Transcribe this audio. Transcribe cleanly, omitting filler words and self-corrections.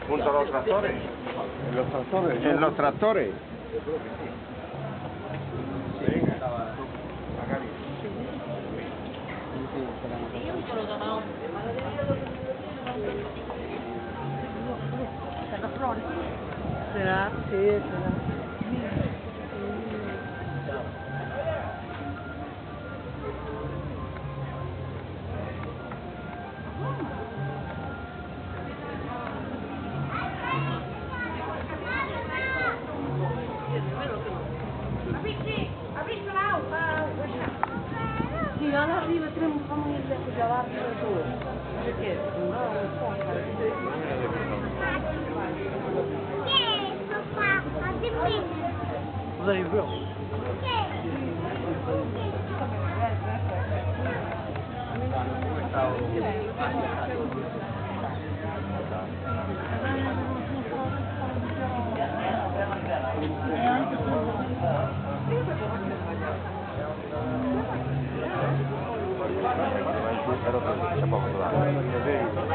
junto a los tractores. ¿En los tractores? En los tractores. ¿Será? Sí, será. Sì, alla arriva tremo famiglia che già va tutto. Perché? No, Cosa hai visto? Però c'è poco da